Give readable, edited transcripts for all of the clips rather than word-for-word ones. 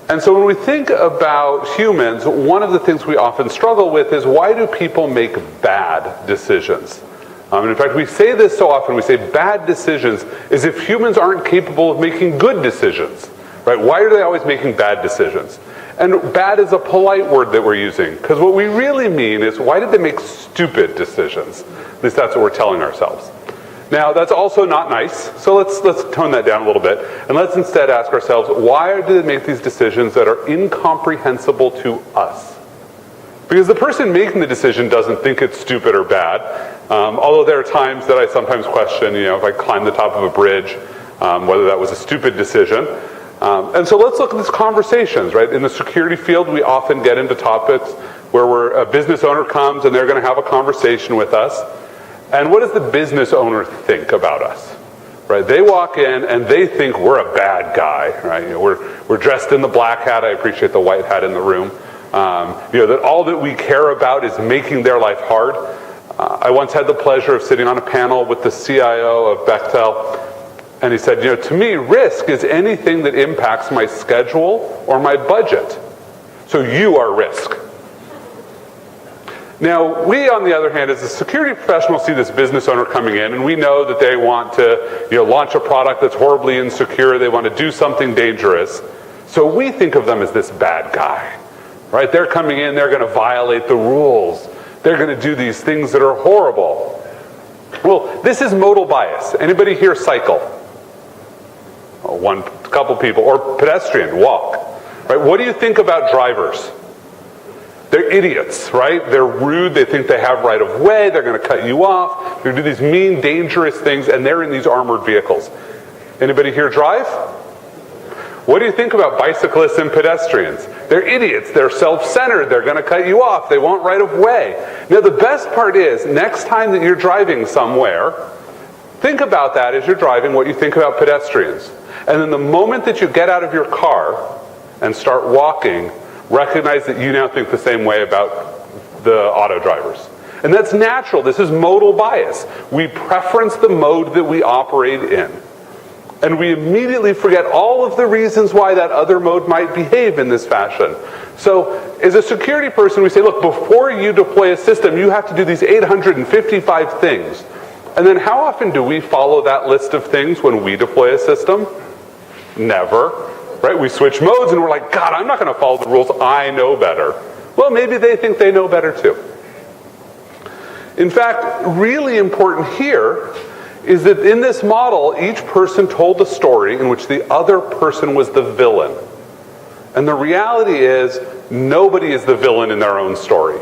And so when we think about humans, one of the things we often struggle with is, why do people make bad decisions? And in fact, we say this so often, we say bad decisions as if humans aren't capable of making good decisions, right? Why are they always making bad decisions? And bad is a polite word that we're using, because what we really mean is, why did they make stupid decisions? At least that's what we're telling ourselves. Now, that's also not nice, so let's tone that down a little bit, and let's instead ask ourselves, why do they make these decisions that are incomprehensible to us? Because the person making the decision doesn't think it's stupid or bad, although there are times that I sometimes question, if I climb the top of a bridge, whether that was a stupid decision. And so let's look at these conversations, right? In the security field, we often get into topics where a business owner comes and they're going to have a conversation with us. And what does the business owner think about us? Right? They walk in and they think we're a bad guy, right? We're dressed in the black hat. I appreciate the white hat in the room. That all that we care about is making their life hard. I once had the pleasure of sitting on a panel with the CIO of Bechtel, and he said, to me, risk is anything that impacts my schedule or my budget. So you are risk. Now, we, on the other hand, as a security professional, see this business owner coming in, and we know that they want to launch a product that's horribly insecure. They want to do something dangerous. So we think of them as this bad guy, right? They're coming in, they're going to violate the rules. They're going to do these things that are horrible. Well, this is modal bias. Anybody here cycle? One couple people. Or pedestrian, walk. Right? What do you think about drivers? They're idiots, right? They're rude. They think they have right of way. They're going to cut you off. They're going to do these mean, dangerous things, and they're in these armored vehicles. Anybody here drive? What do you think about bicyclists and pedestrians? They're idiots. They're self-centered. They're going to cut you off. They want right of way. Now, the best part is, next time that you're driving somewhere, think about that as you're driving, what you think about pedestrians. And then the moment that you get out of your car and start walking, recognize that you now think the same way about the auto drivers. And that's natural. This is modal bias. We preference the mode that we operate in. And we immediately forget all of the reasons why that other mode might behave in this fashion. So, as a security person, we say, look, before you deploy a system, you have to do these 855 things. And then how often do we follow that list of things when we deploy a system? Never. Right? We switch modes and we're like, God, I'm not going to follow the rules. I know better. Well, maybe they think they know better too. In fact, really important here is that in this model, each person told a story in which the other person was the villain. And the reality is, nobody is the villain in their own story.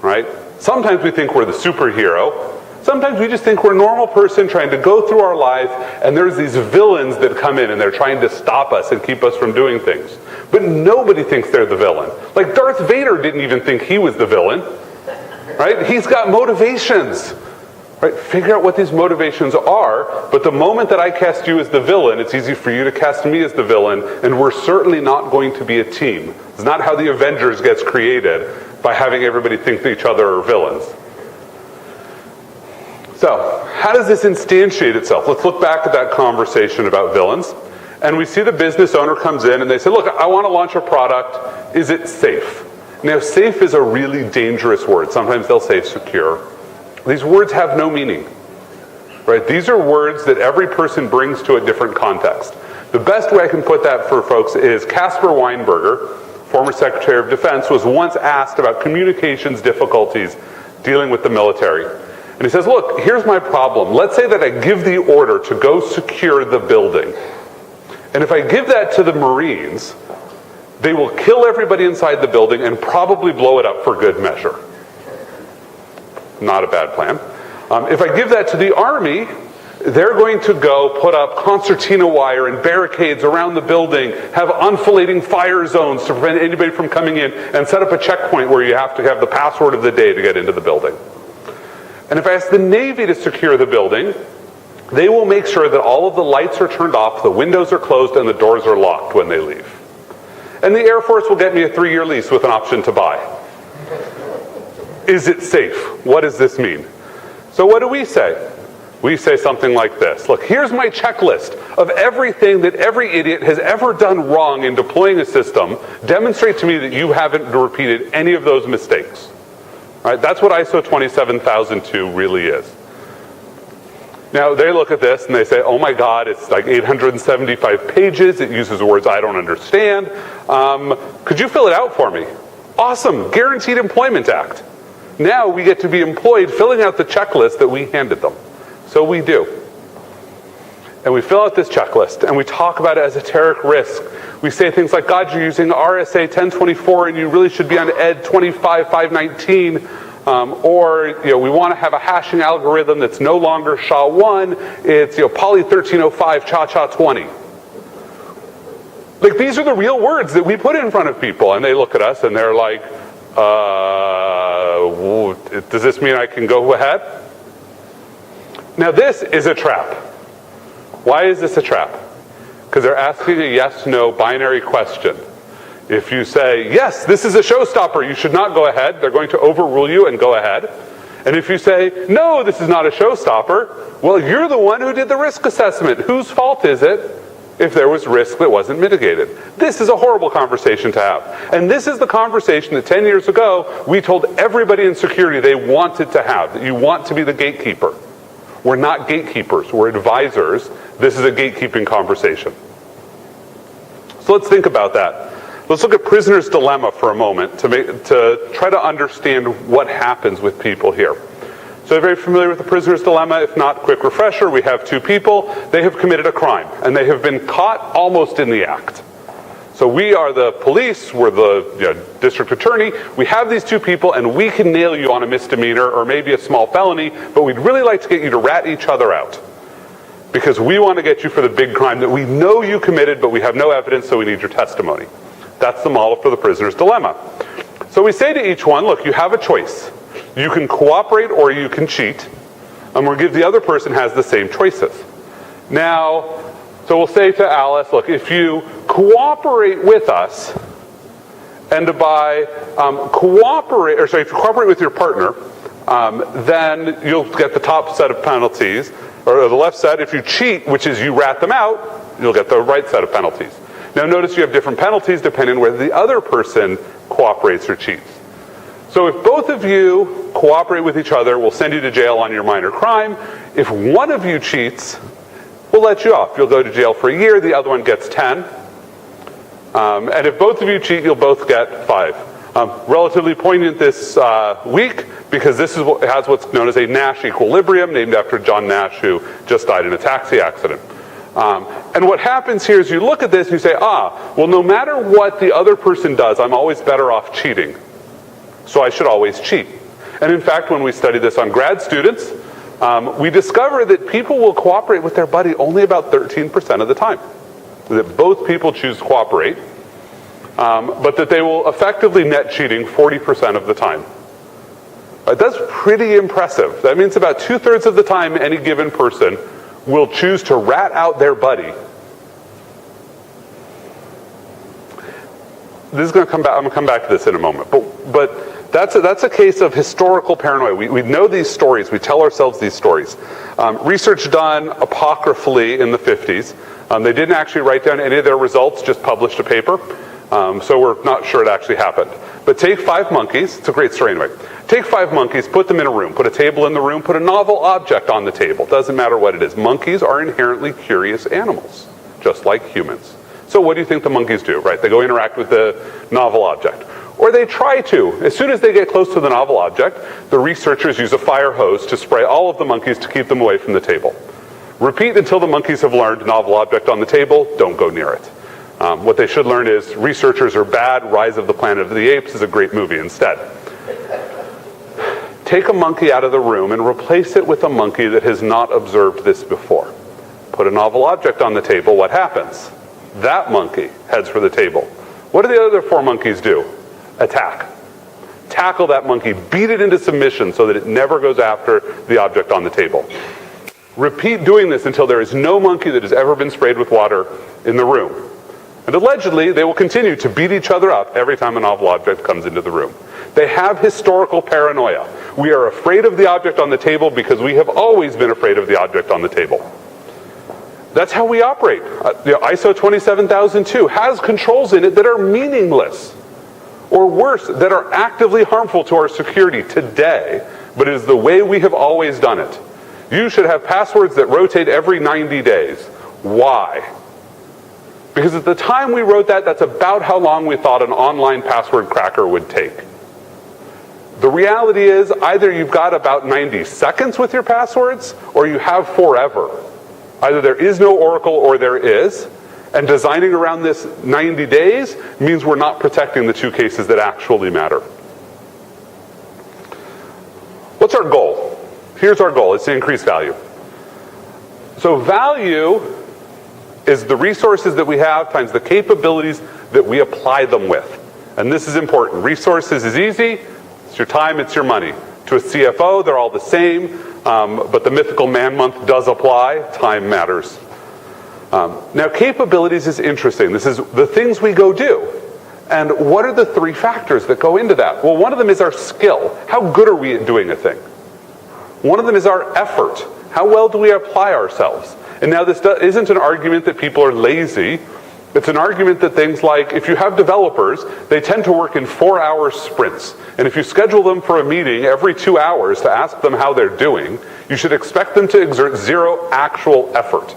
Right? Sometimes we think we're the superhero. Sometimes we just think we're a normal person trying to go through our life, and there's these villains that come in and they're trying to stop us and keep us from doing things. But nobody thinks they're the villain. Like Darth Vader didn't even think he was the villain. Right? He's got motivations. Right? Figure out what these motivations are, but the moment that I cast you as the villain, it's easy for you to cast me as the villain, and we're certainly not going to be a team. It's not how the Avengers gets created, by having everybody think that each other are villains. So, how does this instantiate itself? Let's look back at that conversation about villains. And we see the business owner comes in and they say, look, I want to launch a product. Is it safe? Now, safe is a really dangerous word. Sometimes they'll say secure. These words have no meaning. Right? These are words that every person brings to a different context. The best way I can put that for folks is Caspar Weinberger, former Secretary of Defense, was once asked about communications difficulties dealing with the military. And he says, look, here's my problem. Let's say that I give the order to go secure the building. And if I give that to the Marines, they will kill everybody inside the building and probably blow it up for good measure. Not a bad plan. If I give that to the Army, they're going to go put up concertina wire and barricades around the building, have enfilading fire zones to prevent anybody from coming in, and set up a checkpoint where you have to have the password of the day to get into the building. And if I ask the Navy to secure the building, they will make sure that all of the lights are turned off, the windows are closed, and the doors are locked when they leave. And the Air Force will get me a 3-year lease with an option to buy. Is it safe? What does this mean? So what do we say? We say something like this. Look, here's my checklist of everything that every idiot has ever done wrong in deploying a system. Demonstrate to me that you haven't repeated any of those mistakes. All right, that's what ISO 27002 really is. Now, they look at this and they say, oh my God, it's like 875 pages. It uses words I don't understand. Could you fill it out for me? Awesome, Guaranteed Employment Act. Now we get to be employed filling out the checklist that we handed them. So we do. And we fill out this checklist and we talk about esoteric risk. We say things like, God, you're using RSA 1024 and you really should be on ED 25519. Or we want to have a hashing algorithm that's no longer SHA-1, it's poly 1305 cha-cha 20. Like, these are the real words that we put in front of people, and they look at us and they're like, does this mean I can go ahead? Now this is a trap. Why is this a trap? Because they're asking a yes-no binary question. If you say, yes, this is a showstopper, you should not go ahead, they're going to overrule you and go ahead. And if you say, no, this is not a showstopper, well, you're the one who did the risk assessment. Whose fault is it if there was risk that wasn't mitigated? This is a horrible conversation to have. And this is the conversation that 10 years ago, we told everybody in security they wanted to have, that you want to be the gatekeeper. We're not gatekeepers, we're advisors. This is a gatekeeping conversation. So let's think about that. Let's look at prisoner's dilemma for a moment to try to understand what happens with people here. So you're very familiar with the prisoner's dilemma. If not, quick refresher. We have two people. They have committed a crime, and they have been caught almost in the act. So we are the police, we're the district attorney. We have these two people, and we can nail you on a misdemeanor or maybe a small felony, but we'd really like to get you to rat each other out. Because we want to get you for the big crime that we know you committed, but we have no evidence, so we need your testimony. That's the model for the prisoner's dilemma. So we say to each one, look, you have a choice. You can cooperate or you can cheat, and we'll give the other person has the same choices. Now, so we'll say to Alice, look, if you cooperate with us, and by if you cooperate with your partner, then you'll get the top set of penalties, or the left set. If you cheat, which is you rat them out, you'll get the right set of penalties. Now notice you have different penalties depending on whether the other person cooperates or cheats. So if both of you cooperate with each other, we'll send you to jail on your minor crime. If one of you cheats, we'll let you off. You'll go to jail for a year, the other one gets 10. And if both of you cheat, you'll both get 5. Relatively poignant this week, because this has what's known as a Nash equilibrium, named after John Nash, who just died in a taxi accident. And what happens here is you look at this and you say, well, no matter what the other person does, I'm always better off cheating. So I should always cheat. And in fact, when we study this on grad students, we discover that people will cooperate with their buddy only about 13% of the time. That both people choose to cooperate, but that they will effectively net cheating 40% of the time. That's pretty impressive. That means about 2/3 of the time any given person will choose to rat out their buddy. This is going to come back. I'm going to come back to this in a moment. But that's a case of historical paranoia. We know these stories. We tell ourselves these stories. Research done apocryphally in the 50s. They didn't actually write down any of their results, just published a paper. So we're not sure it actually happened. But take 5 monkeys. It's a great story anyway. Take 5 monkeys, put them in a room, put a table in the room, put a novel object on the table. Doesn't matter what it is. Monkeys are inherently curious animals, just like humans. So what do you think the monkeys do, right? They go interact with the novel object. Or they try to. As soon as they get close to the novel object, the researchers use a fire hose to spray all of the monkeys to keep them away from the table. Repeat until the monkeys have learned novel object on the table, don't go near it. What they should learn is researchers are bad, Rise of the Planet of the Apes is a great movie instead. Take a monkey out of the room and replace it with a monkey that has not observed this before. Put a novel object on the table, what happens? That monkey heads for the table. What do the other 4 monkeys do? Attack. Tackle that monkey, beat it into submission so that it never goes after the object on the table. Repeat doing this until there is no monkey that has ever been sprayed with water in the room. And allegedly, they will continue to beat each other up every time a novel object comes into the room. They have historical paranoia. We are afraid of the object on the table because we have always been afraid of the object on the table. That's how we operate. ISO 27002 has controls in it that are meaningless, or worse, that are actively harmful to our security today, but it is the way we have always done it. You should have passwords that rotate every 90 days. Why? Because at the time we wrote that, that's about how long we thought an online password cracker would take. The reality is either you've got about 90 seconds with your passwords, or you have forever. Either there is no Oracle or there is, and designing around this 90 days means we're not protecting the two cases that actually matter. What's our goal? Here's our goal, it's to increase value. So value is the resources that we have times the capabilities that we apply them with. And this is important. Resources is easy, it's your time, it's your money. To a CFO, they're all the same, but the mythical man month does apply, time matters. Now capabilities is interesting. This is the things we go do. And what are the three factors that go into that? Well, one of them is our skill. How good are we at doing a thing? One of them is our effort. How well do we apply ourselves? And now this isn't an argument that people are lazy. It's an argument that things like, if you have developers, they tend to work in 4-hour sprints. And if you schedule them for a meeting every 2 hours to ask them how they're doing, you should expect them to exert zero actual effort.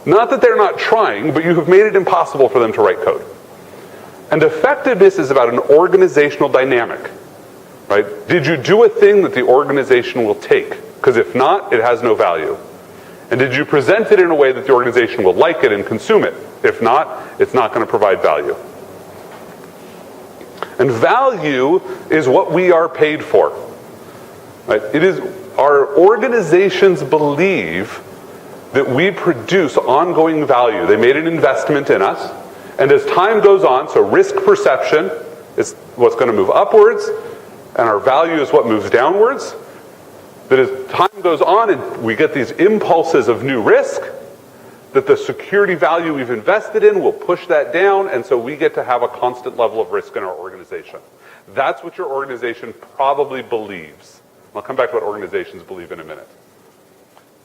Not that they're not trying, but you have made it impossible for them to write code. And effectiveness is about an organizational dynamic, right? Did you do a thing that the organization will take? Because if not, it has no value. And did you present it in a way that the organization will like it and consume it? If not, it's not going to provide value. And value is what we are paid for. Right? It is our organizations believe that we produce ongoing value. They made an investment in us. And as time goes on, so risk perception is what's going to move upwards, and our value is what moves downwards. That as time goes on and we get these impulses of new risk, that the security value we've invested in will push that down, and so we get to have a constant level of risk in our organization. That's what your organization probably believes. I'll come back to what organizations believe in a minute.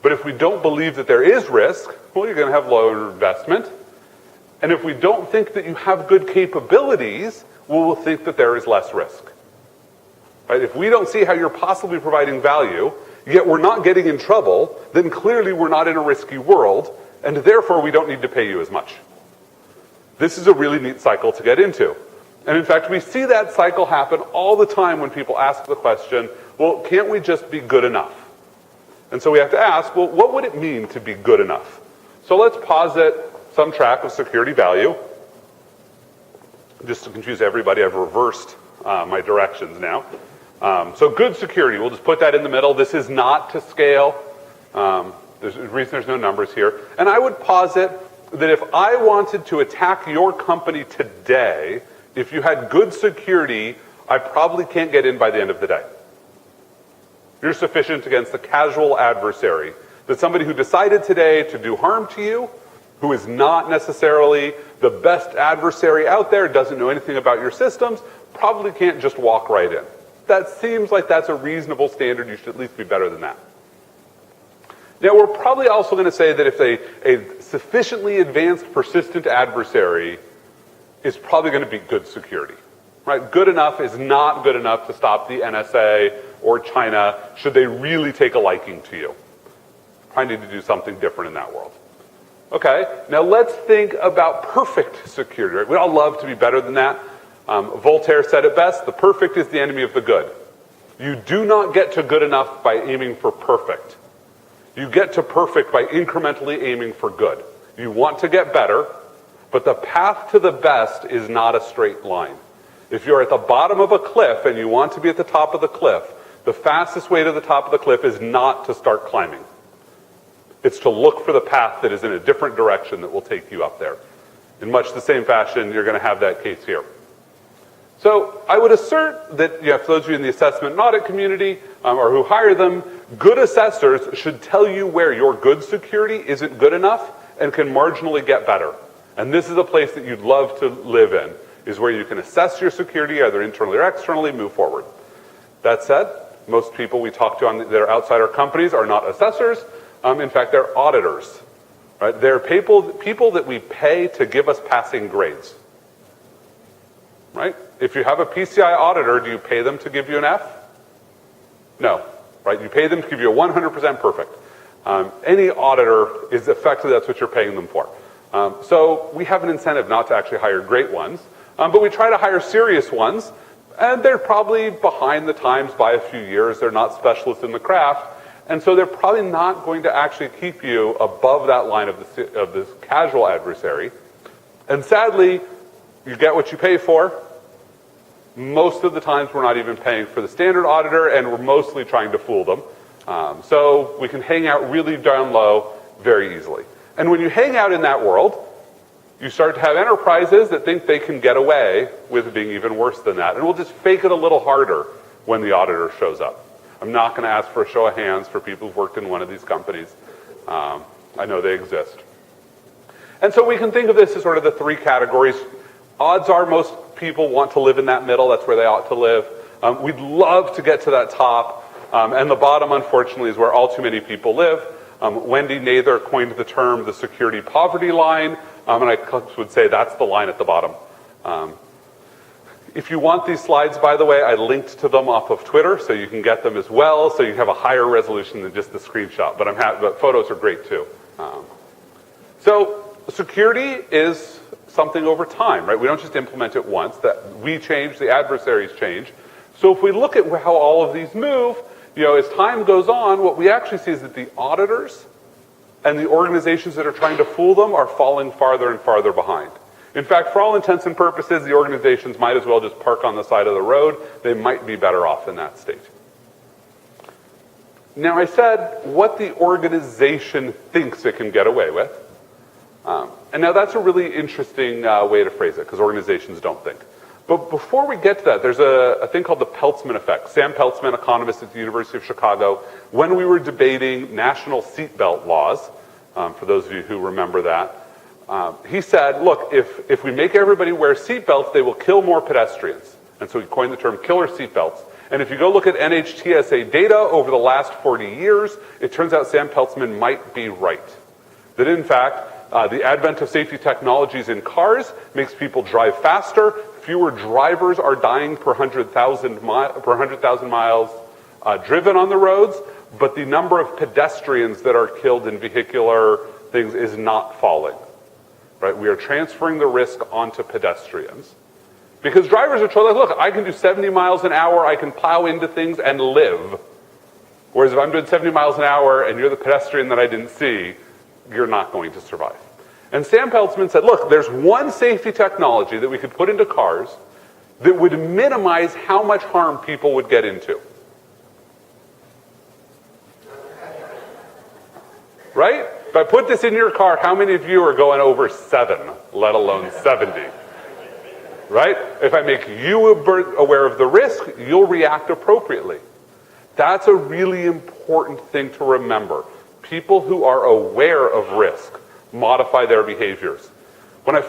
But if we don't believe that there is risk, well, you're going to have lower investment. And if we don't think that you have good capabilities, we'll think that there is less risk. Right? If we don't see how you're possibly providing value, yet we're not getting in trouble, then clearly we're not in a risky world, and therefore we don't need to pay you as much. This is a really neat cycle to get into. And in fact, we see that cycle happen all the time when people ask the question, well, can't we just be good enough? And so we have to ask, well, what would it mean to be good enough? So let's posit some track of security value. Just to confuse everybody, I've reversed my directions now. So good security, we'll just put that in the middle. This is not to scale. There's a reason there's no numbers here. And I would posit that if I wanted to attack your company today, if you had good security, I probably can't get in by the end of the day. You're sufficient against the casual adversary. That somebody who decided today to do harm to you, who is not necessarily the best adversary out there, doesn't know anything about your systems, probably can't just walk right in. That seems like that's a reasonable standard. You should at least be better than that. Now, we're probably also going to say that if a sufficiently advanced persistent adversary is probably going to be good security. Right? Good enough is not good enough to stop the NSA or China should they really take a liking to you. I need to do something different in that world. Okay, now let's think about perfect security. Right? We all love to be better than that. Voltaire said it best, the perfect is the enemy of the good. You do not get to good enough by aiming for perfect. You get to perfect by incrementally aiming for good. You want to get better, but the path to the best is not a straight line. If you're at the bottom of a cliff and you want to be at the top of the cliff, the fastest way to the top of the cliff is not to start climbing. It's to look for the path that is in a different direction that will take you up there. In much the same fashion, you're going to have that case here. So I would assert that, for those of you in the assessment and audit community or who hire them, good assessors should tell you where your good security isn't good enough and can marginally get better. And this is a place that you'd love to live in, is where you can assess your security either internally or externally, move forward. That said, Most people we talk to that are outside our companies are not assessors. In fact, they're auditors. Right? They're people that we pay to give us passing grades. Right? If you have a PCI auditor, do you pay them to give you an F? No. Right? You pay them to give you a 100% perfect. Any auditor is effectively, that's what you're paying them for. So we have an incentive not to actually hire great ones, but we try to hire serious ones, and they're probably behind the times by a few years. They're not specialists in the craft, and so they're probably not going to actually keep you above that line of this casual adversary. And sadly, you get what you pay for. Most of the times we're not even paying for the standard auditor, and we're mostly trying to fool them. So we can hang out really down low very easily. And when you hang out in that world, you start to have enterprises that think they can get away with being even worse than that. And we'll just fake it a little harder when the auditor shows up. I'm not going to ask for a show of hands for people who've worked in one of these companies. I know they exist. And so we can think of this as sort of the three categories. Odds are most people want to live in that middle. That's where they ought to live. We'd love to get to that top. And the bottom, unfortunately, is where all too many people live. Wendy Nather coined the term the security poverty line, and I would say that's the line at the bottom. If you want these slides, by the way, I linked to them off of Twitter, so you can get them as well, so you have a higher resolution than just the screenshot. But photos are great too. So security is something over time, right? We don't just implement it once. That we change, the adversaries change. So if we look at how all of these move, as time goes on, what we actually see is that the auditors and the organizations that are trying to fool them are falling farther and farther behind. In fact, for all intents and purposes, the organizations might as well just park on the side of the road. They might be better off in that state. Now, I said what the organization thinks it can get away with. And now that's a really interesting way to phrase it, because organizations don't think. But before we get to that, there's a thing called the Peltzman Effect. Sam Peltzman, economist at the University of Chicago, when we were debating national seatbelt laws, for those of you who remember that, he said, look, if we make everybody wear seatbelts, they will kill more pedestrians. And so he coined the term killer seatbelts. And if you go look at NHTSA data over the last 40 years, it turns out Sam Peltzman might be right. That in fact, the advent of safety technologies in cars makes people drive faster. Fewer drivers are dying per 100,000 miles driven on the roads, but the number of pedestrians that are killed in vehicular things is not falling. Right? We are transferring the risk onto pedestrians. Because drivers are told, look, I can do 70 miles an hour, I can plow into things and live. Whereas if I'm doing 70 miles an hour and you're the pedestrian that I didn't see, you're not going to survive. And Sam Peltzman said, look, there's one safety technology that we could put into cars that would minimize how much harm people would get into. Right? If I put this in your car, how many of you are going over 7, let alone 70? Right? If I make you aware of the risk, you'll react appropriately. That's a really important thing to remember. People who are aware of risk modify their behaviors. When I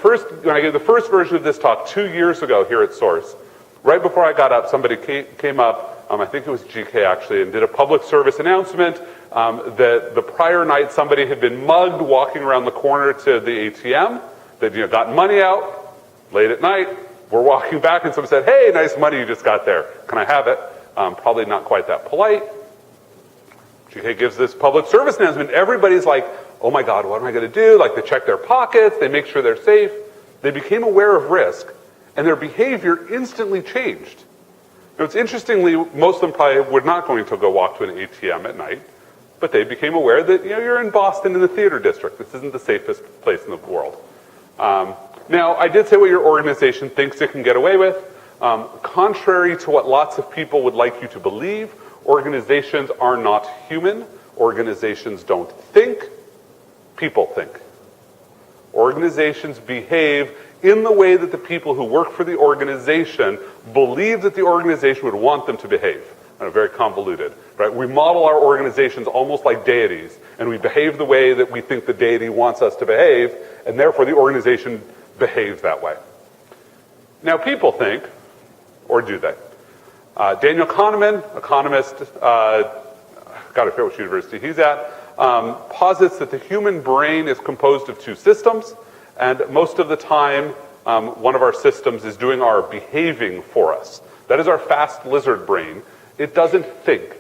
gave the first version of this talk 2 years ago here at Source, right before I got up, somebody came up, I think it was GK actually, and did a public service announcement that the prior night somebody had been mugged walking around the corner to the ATM. They'd gotten money out late at night. We're walking back and someone said, hey, nice money you just got there. Can I have it? Probably not quite that polite. GK gives this public service announcement. Everybody's like, oh my God, what am I going to do? Like, they check their pockets, they make sure they're safe. They became aware of risk, and their behavior instantly changed. Now, it's interestingly, most of them probably were not going to go walk to an ATM at night, but they became aware that, you're in Boston in the theater district. This isn't the safest place in the world. Now, I did say what your organization thinks it can get away with. Contrary to what lots of people would like you to believe, organizations are not human. Organizations don't think. People think. Organizations behave in the way that the people who work for the organization believe that the organization would want them to behave. Very convoluted, right? We model our organizations almost like deities, and we behave the way that we think the deity wants us to behave, and therefore the organization behaves that way. Now, people think, or do they? Daniel Kahneman, economist, got to figure which university he's at, posits that the human brain is composed of two systems, and most of the time, one of our systems is doing our behaving for us. That is our fast lizard brain. It doesn't think.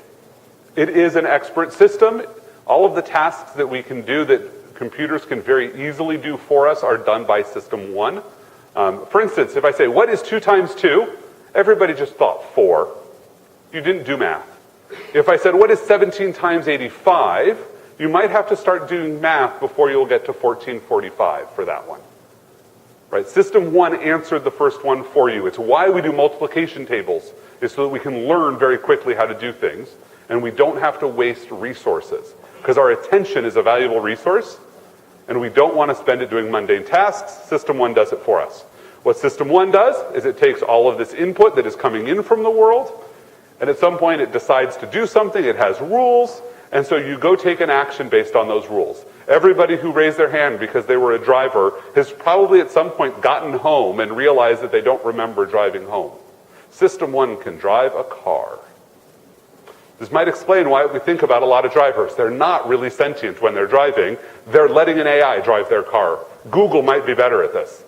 It is an expert system. All of the tasks that we can do that computers can very easily do for us are done by system one. For instance, if I say, what is 2 times 2? Everybody just thought 4. You didn't do math. If I said, what is 17 times 85? You might have to start doing math before you'll get to 1445 for that one. Right? System one answered the first one for you. It's why we do multiplication tables, is so that we can learn very quickly how to do things, and we don't have to waste resources. Because our attention is a valuable resource, and we don't want to spend it doing mundane tasks. System one does it for us. What system one does is it takes all of this input that is coming in from the world, and at some point it decides to do something. It has rules, and so you go take an action based on those rules. Everybody who raised their hand because they were a driver has probably at some point gotten home and realized that they don't remember driving home. System one can drive a car. This might explain why we think about a lot of drivers. They're not really sentient when they're driving. They're letting an AI drive their car. Google might be better at this.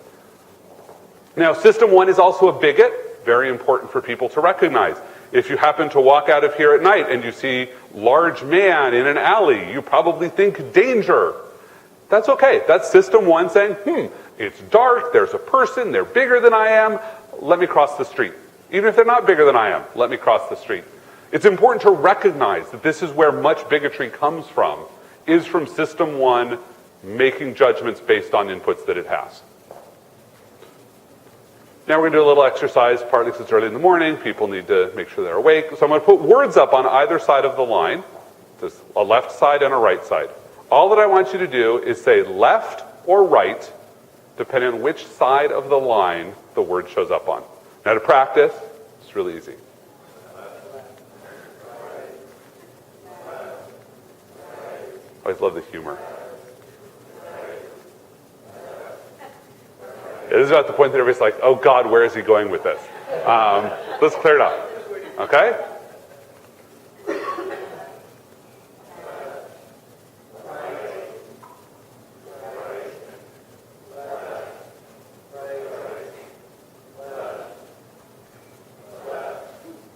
Now, system one is also a bigot, very important for people to recognize. If you happen to walk out of here at night and you see large man in an alley, you probably think danger. That's okay. That's system one saying, it's dark, there's a person, they're bigger than I am, let me cross the street. Even if they're not bigger than I am, let me cross the street. It's important to recognize that this is where much bigotry comes from, is from system one making judgments based on inputs that it has. Now we're going to do a little exercise, partly because it's early in the morning. People need to make sure they're awake. So I'm going to put words up on either side of the line. There's a left side and a right side. All that I want you to do is say left or right, depending on which side of the line the word shows up on. Now to practice, it's really easy. I always love the humor. It is about the point that everybody's like, oh God, where is he going with this? Let's clear it up. Okay?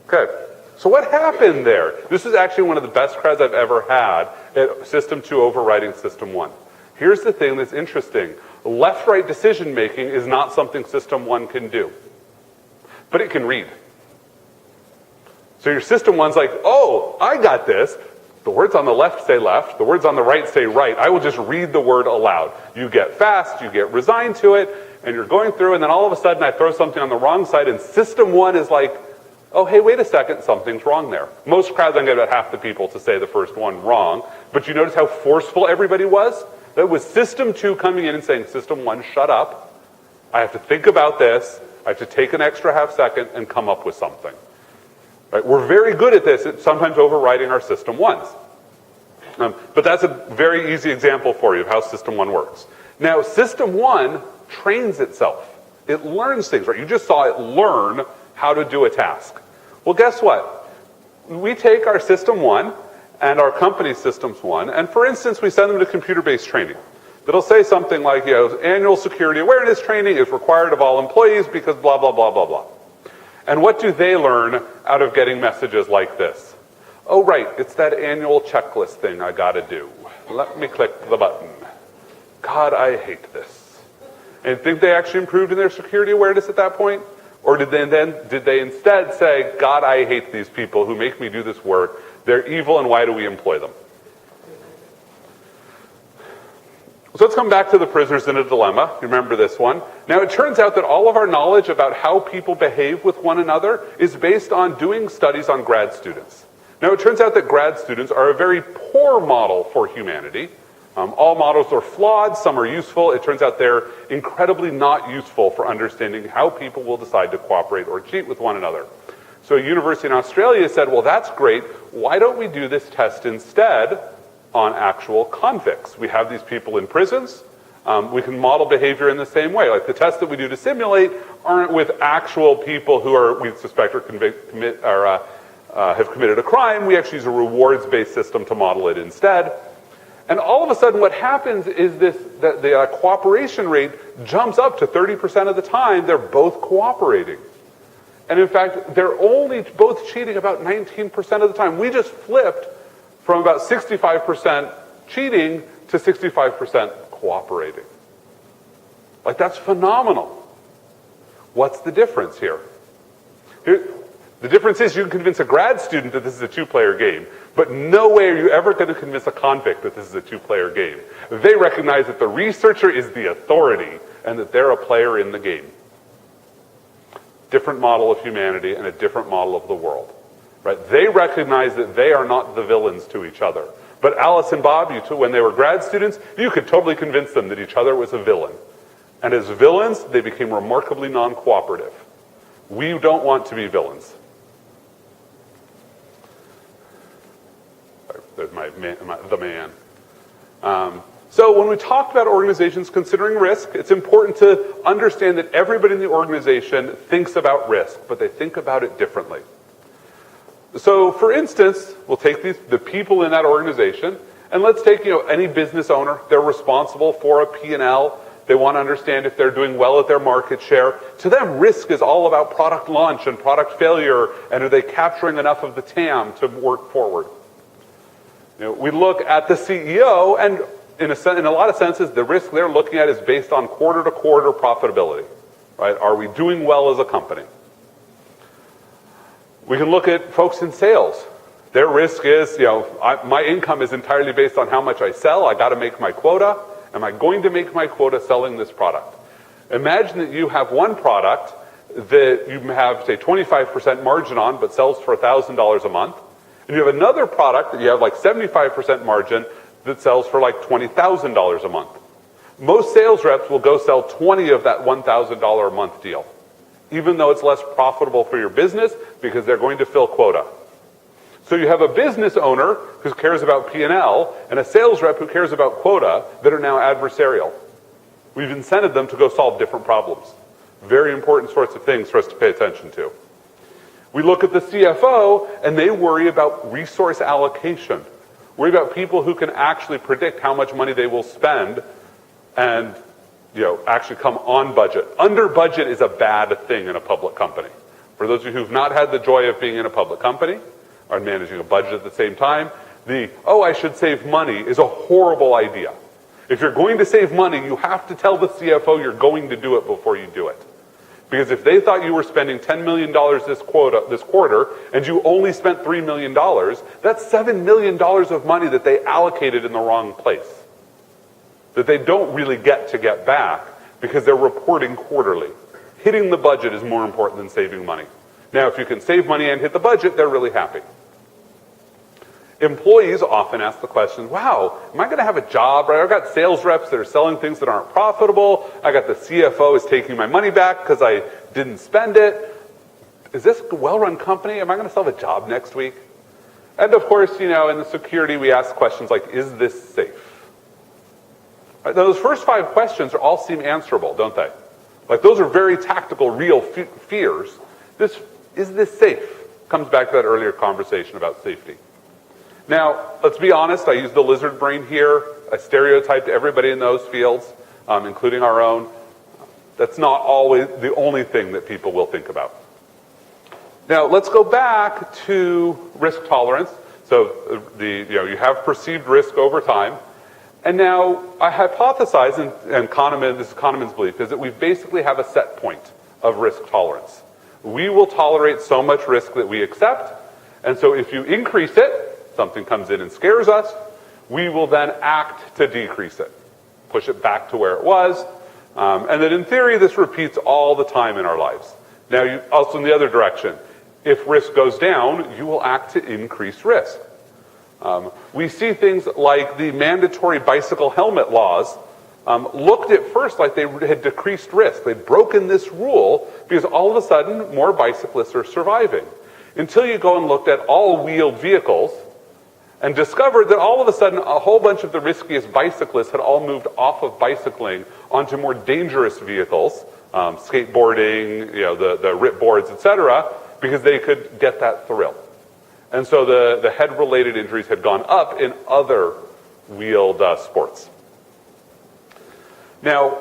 Okay. So what happened there? This is actually one of the best creds I've ever had at System 2 overriding System 1. Here's the thing that's interesting. Left-right decision making is not something System 1 can do, but it can read. So your System 1's like, oh, I got this. The words on the left say left, the words on the right say right. I will just read the word aloud. You get fast, you get resigned to it, and you're going through, and then all of a sudden I throw something on the wrong side, and System 1 is like, oh, hey, wait a second, something's wrong there. Most crowds, I get about half the people to say the first one wrong, but you notice how forceful everybody was? That was System 2 coming in and saying, System 1, shut up. I have to think about this. I have to take an extra half second and come up with something. Right? We're very good at this, at sometimes overriding our System 1s. But that's a very easy example for you of how System 1 works. Now, System 1 trains itself. It learns things, right? You just saw it learn how to do a task. Well, guess what? We take our System 1 and our company Systems 1, and for instance, we send them to computer-based training. That'll say something like, annual security awareness training is required of all employees because blah, blah, blah, blah, blah. And what do they learn out of getting messages like this? Oh, right, it's that annual checklist thing I gotta do. Let me click the button. God, I hate this. And think they actually improved in their security awareness at that point? Or did they instead say, God, I hate these people who make me do this work. They're evil, and why do we employ them? So let's come back to the prisoners in a dilemma. Remember this one. Now, it turns out that all of our knowledge about how people behave with one another is based on doing studies on grad students. Now, it turns out that grad students are a very poor model for humanity. All models are flawed, some are useful. It turns out they're incredibly not useful for understanding how people will decide to cooperate or cheat with one another. So a university in Australia said, well, that's great. Why don't we do this test instead on actual convicts? We have these people in prisons. We can model behavior in the same way. Like the tests that we do to simulate aren't with actual people who we suspect are have committed a crime. We actually use a rewards-based system to model it instead. And all of a sudden what happens is that the cooperation rate jumps up to 30% of the time they're both cooperating. And in fact, they're only both cheating about 19% of the time. We just flipped from about 65% cheating to 65% cooperating. Like, that's phenomenal. What's the difference here? The difference is you can convince a grad student that this is a two-player game, but no way are you ever going to convince a convict that this is a two-player game. They recognize that the researcher is the authority and that they're a player in the game. Different model of humanity and a different model of the world. Right? They recognize that they are not the villains to each other. But Alice and Bob, when they were grad students, you could totally convince them that each other was a villain. And as villains, they became remarkably non-cooperative. We don't want to be villains. There's the man. So when we talk about organizations considering risk, it's important to understand that everybody in the organization thinks about risk, but they think about it differently. So for instance, we'll take the people in that organization, and let's take any business owner. They're responsible for a P&L. They want to understand if they're doing well at their market share. To them, risk is all about product launch and product failure, and are they capturing enough of the TAM to work forward? We look at the CEO, and in a lot of senses, the risk they're looking at is based on quarter-to-quarter profitability. Right? Are we doing well as a company? We can look at folks in sales. Their risk is, my income is entirely based on how much I sell. I got to make my quota. Am I going to make my quota selling this product? Imagine that you have one product that you have, say, 25% margin on, but sells for $1,000 a month. And you have another product that you have like 75% margin that sells for like $20,000 a month. Most sales reps will go sell 20 of that $1,000 a month deal, even though it's less profitable for your business because they're going to fill quota. So you have a business owner who cares about P&L and a sales rep who cares about quota that are now adversarial. We've incented them to go solve different problems. Very important sorts of things for us to pay attention to. We look at the CFO and they worry about resource allocation. Worry about people who can actually predict how much money they will spend and actually come on budget. Under budget is a bad thing in a public company. For those of you who've not had the joy of being in a public company or managing a budget at the same time, I should save money is a horrible idea. If you're going to save money, you have to tell the CFO you're going to do it before you do it. Because if they thought you were spending $10 million this quarter and you only spent $3 million, that's $7 million of money that they allocated in the wrong place, that they don't really get to get back because they're reporting quarterly. Hitting the budget is more important than saving money. Now, if you can save money and hit the budget, they're really happy. Employees often ask the question, wow, am I going to have a job? Right? I've got sales reps that are selling things that aren't profitable. I got the CFO is taking my money back because I didn't spend it. Is this a well-run company? Am I going to still have a job next week? And of course, in the security, we ask questions like, is this safe? Right? Those first 5 questions all seem answerable, don't they? Like, those are very tactical, real fears. Is this safe? Comes back to that earlier conversation about safety. Now, let's be honest, I use the lizard brain here. I stereotyped everybody in those fields, including our own. That's not always the only thing that people will think about. Now, let's go back to risk tolerance. So you have perceived risk over time. And now I hypothesize, and this is Kahneman's belief, is that we basically have a set point of risk tolerance. We will tolerate so much risk that we accept. And so if you increase it, something comes in and scares us, we will then act to decrease it, push it back to where it was. And then in theory, this repeats all the time in our lives. Now, also in the other direction, if risk goes down, you will act to increase risk. We see things like the mandatory bicycle helmet laws looked at first like they had decreased risk. They'd broken this rule because all of a sudden, more bicyclists are surviving. Until you go and looked at all-wheeled vehicles, and discovered that all of a sudden a whole bunch of the riskiest bicyclists had all moved off of bicycling onto more dangerous vehicles, skateboarding, the rip boards, etc., because they could get that thrill. And so the head-related injuries had gone up in other wheeled sports. Now,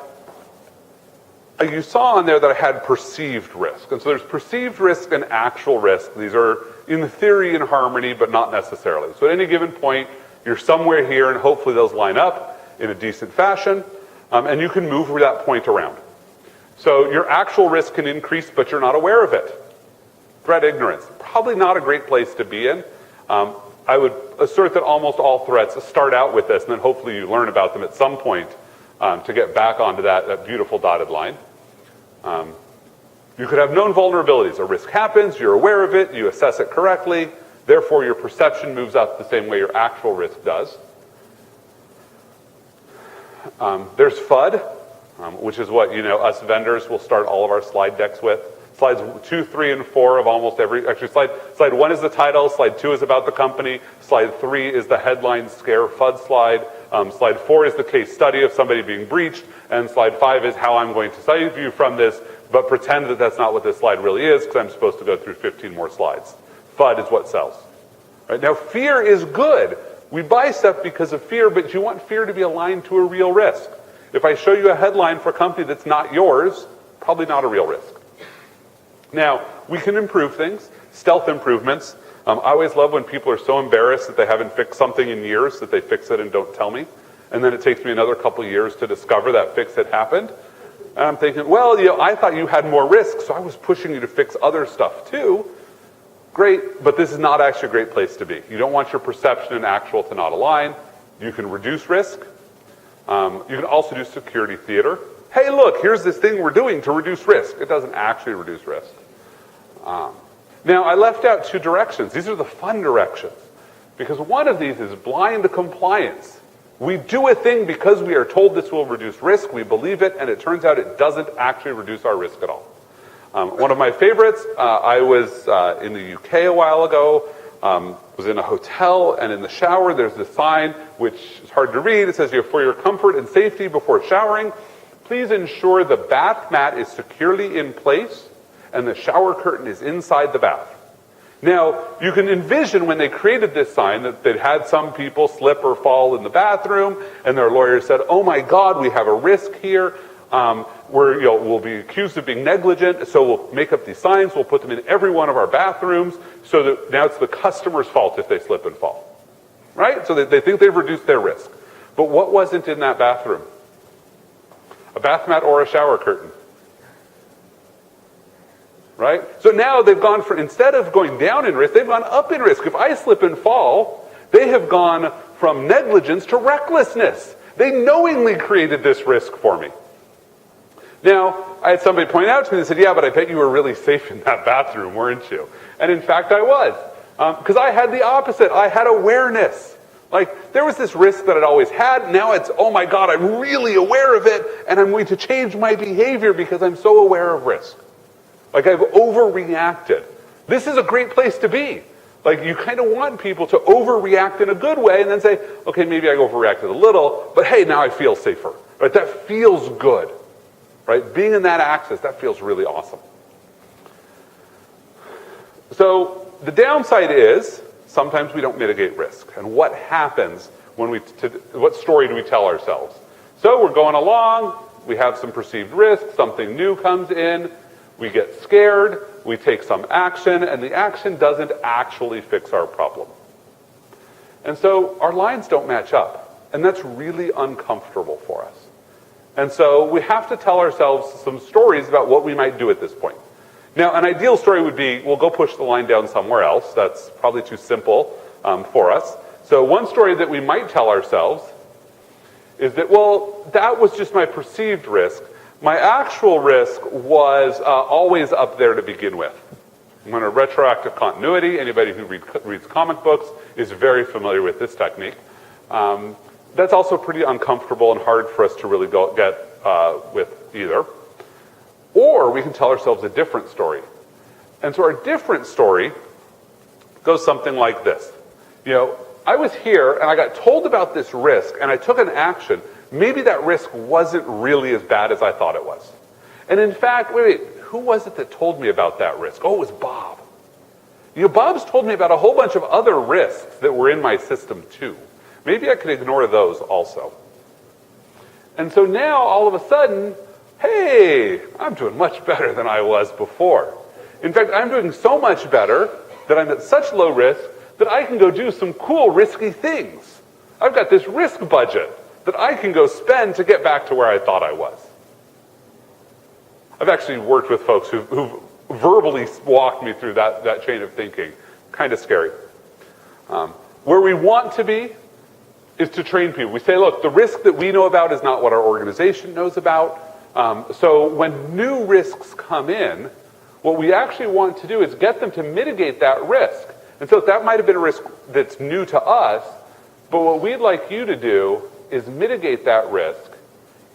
you saw on there that I had perceived risk. And so there's perceived risk and actual risk. These are, in theory, in harmony, but not necessarily. So at any given point, you're somewhere here, and hopefully those line up in a decent fashion, and you can move that point around. So your actual risk can increase, but you're not aware of it. Threat ignorance, probably not a great place to be in. I would assert that almost all threats start out with this, and then hopefully you learn about them at some point to get back onto that beautiful dotted line. You could have known vulnerabilities. A risk happens, you're aware of it, you assess it correctly, therefore your perception moves up the same way your actual risk does. There's FUD, which is what us vendors will start all of our slide decks with. Slides 2, 3, and 4 of almost every, actually slide 1 is the title, slide 2 is about the company, slide 3 is the headline scare FUD slide, slide 4 is the case study of somebody being breached, and slide 5 is how I'm going to save you from this, but pretend that that's not what this slide really is, because I'm supposed to go through 15 more slides. FUD is what sells. Right? Now, fear is good. We buy stuff because of fear, but you want fear to be aligned to a real risk. If I show you a headline for a company that's not yours, probably not a real risk. Now, we can improve things, stealth improvements. I always love when people are so embarrassed that they haven't fixed something in years that they fix it and don't tell me. And then it takes me another couple years to discover that fix had happened. And I'm thinking, well, I thought you had more risk, so I was pushing you to fix other stuff too. Great, but this is not actually a great place to be. You don't want your perception and actual to not align. You can reduce risk. You can also do security theater. Hey, look, here's this thing we're doing to reduce risk. It doesn't actually reduce risk. Now, I left out 2 directions. These are the fun directions. Because one of these is blind compliance. We do a thing because we are told this will reduce risk, we believe it, and it turns out it doesn't actually reduce our risk at all. One of my favorites, I was in the UK a while ago, was in a hotel, and in the shower there's this sign, which is hard to read. It says, for your comfort and safety before showering, please ensure the bath mat is securely in place and the shower curtain is inside the bath. Now, you can envision when they created this sign that they'd had some people slip or fall in the bathroom, and their lawyer said, oh my God, we have a risk here. We'll be accused of being negligent, so we'll make up these signs, we'll put them in every one of our bathrooms, so that now it's the customer's fault if they slip and fall. Right? So they think they've reduced their risk. But what wasn't in that bathroom? A bath mat or a shower curtain. Right? So now they've gone instead of going down in risk, they've gone up in risk. If I slip and fall, they have gone from negligence to recklessness. They knowingly created this risk for me. Now, I had somebody point out to me and said, yeah, but I bet you were really safe in that bathroom, weren't you? And in fact, I was. Because I had the opposite. I had awareness. Like, there was this risk that I'd always had. Now it's, oh my God, I'm really aware of it, and I'm going to change my behavior because I'm so aware of risk. Like, I've overreacted. This is a great place to be. Like, you kind of want people to overreact in a good way and then say, okay, maybe I overreacted a little, but hey, now I feel safer. Right? That feels good. Right? Being in that axis, that feels really awesome. So the downside is sometimes we don't mitigate risk. And what happens when what story do we tell ourselves? So we're going along, we have some perceived risk, something new comes in, we get scared, we take some action, and the action doesn't actually fix our problem. And so our lines don't match up. And that's really uncomfortable for us. And so we have to tell ourselves some stories about what we might do at this point. Now, an ideal story would be, we'll go push the line down somewhere else. That's probably too simple for us. So one story that we might tell ourselves is that, well, that was just my perceived risk. My actual risk was always up there to begin with. I'm going to retroactive continuity. Anybody who reads comic books is very familiar with this technique. That's also pretty uncomfortable and hard for us to really get with either. Or we can tell ourselves a different story. And so our different story goes something like this. I was here and I got told about this risk and I took an action, maybe that risk wasn't really as bad as I thought it was. And in fact, wait, who was it that told me about that risk? Oh, it was Bob. You know, Bob's told me about a whole bunch of other risks that were in my system too. Maybe I could ignore those also. And so now, all of a sudden, hey, I'm doing much better than I was before. In fact, I'm doing so much better that I'm at such low risk that I can go do some cool, risky things. I've got this risk budget that I can go spend to get back to where I thought I was. I've actually worked with folks who've verbally walked me through that chain of thinking. Kind of scary. Where we want to be is to train people. We say, look, the risk that we know about is not what our organization knows about. So when new risks come in, what we actually want to do is get them to mitigate that risk. And so that might have been a risk that's new to us, but what we'd like you to do is mitigate that risk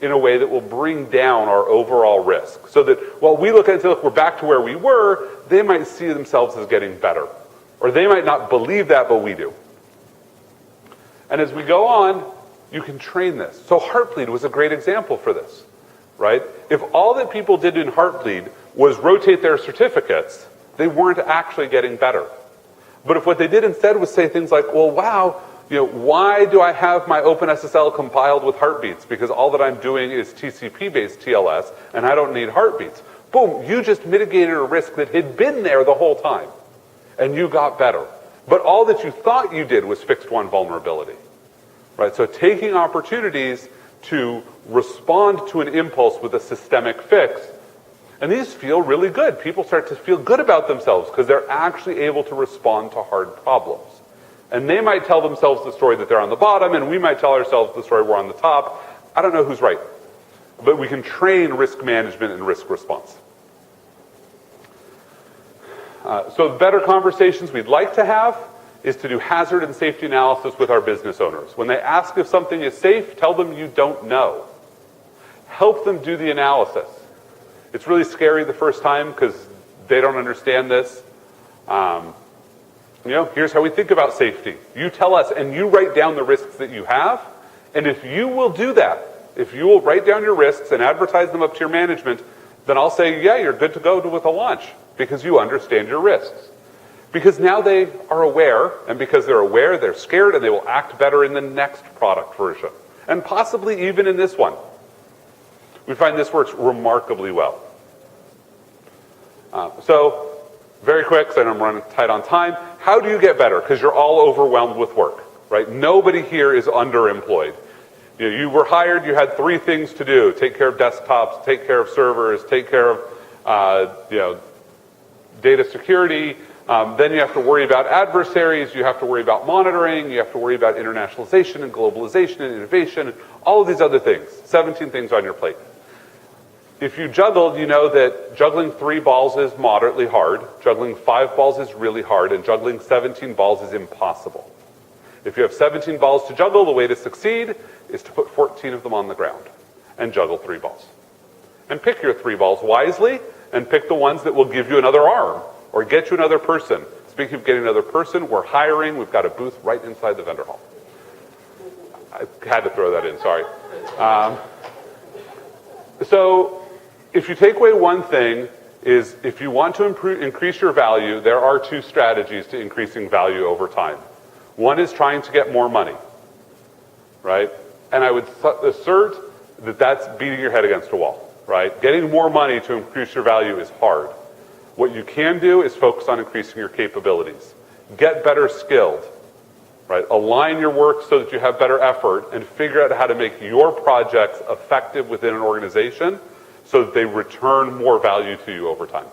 in a way that will bring down our overall risk. So that while we look at it and say, look, we're back to where we were, they might see themselves as getting better. Or they might not believe that, but we do. And as we go on, you can train this. So Heartbleed was a great example for this, right? If all that people did in Heartbleed was rotate their certificates, they weren't actually getting better. But if what they did instead was say things like, well, wow, you know, why do I have my OpenSSL compiled with heartbeats? Because all that I'm doing is TCP-based TLS, and I don't need heartbeats. Boom, you just mitigated a risk that had been there the whole time, and you got better. But all that you thought you did was fixed one vulnerability, right? So taking opportunities to respond to an impulse with a systemic fix, and these feel really good. People start to feel good about themselves because they're actually able to respond to hard problems. And they might tell themselves the story that they're on the bottom, and we might tell ourselves the story we're on the top. I don't know who's right. But we can train risk management and risk response. So better conversations we'd like to have is to do hazard and safety analysis with our business owners. When they ask if something is safe, tell them you don't know. Help them do the analysis. It's really scary the first time because they don't understand this. You know, here's how we think about safety. You tell us, and you write down the risks that you have, and if you will do that, if you will write down your risks and advertise them up to your management, then I'll say, yeah, you're good to go with a launch because you understand your risks. Because now they are aware, and because they're aware, they're scared, and they will act better in the next product version, and possibly even in this one. We find this works remarkably well. So, very quick, because I'm running tight on time. How do you get better? Because you're all overwhelmed with work, right? Nobody here is underemployed. You know, you were hired, you had 3 things to do. Take care of desktops, take care of servers, take care of data security. Then you have to worry about adversaries, you have to worry about monitoring, you have to worry about internationalization and globalization and innovation, and all of these other things. 17 things on your plate. If you juggled, you know that juggling 3 balls is moderately hard, juggling 5 balls is really hard, and juggling 17 balls is impossible. If you have 17 balls to juggle, the way to succeed is to put 14 of them on the ground and juggle 3 balls. And pick your 3 balls wisely, and pick the ones that will give you another arm or get you another person. Speaking of getting another person, we're hiring. We've got a booth right inside the vendor hall. I had to throw that in, sorry. So if you take away one thing, is if you want to increase your value, there are 2 strategies to increasing value over time. One is trying to get more money, right? And I would assert that that's beating your head against a wall, right? Getting more money to increase your value is hard. What you can do is focus on increasing your capabilities. Get better skilled, right? Align your work so that you have better effort and figure out how to make your projects effective within an organization so that they return more value to you over time.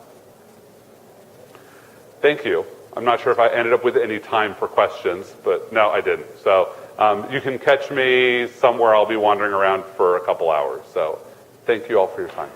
Thank you. I'm not sure if I ended up with any time for questions, but no, I didn't. So you can catch me somewhere. I'll be wandering around for a couple hours. So thank you all for your time.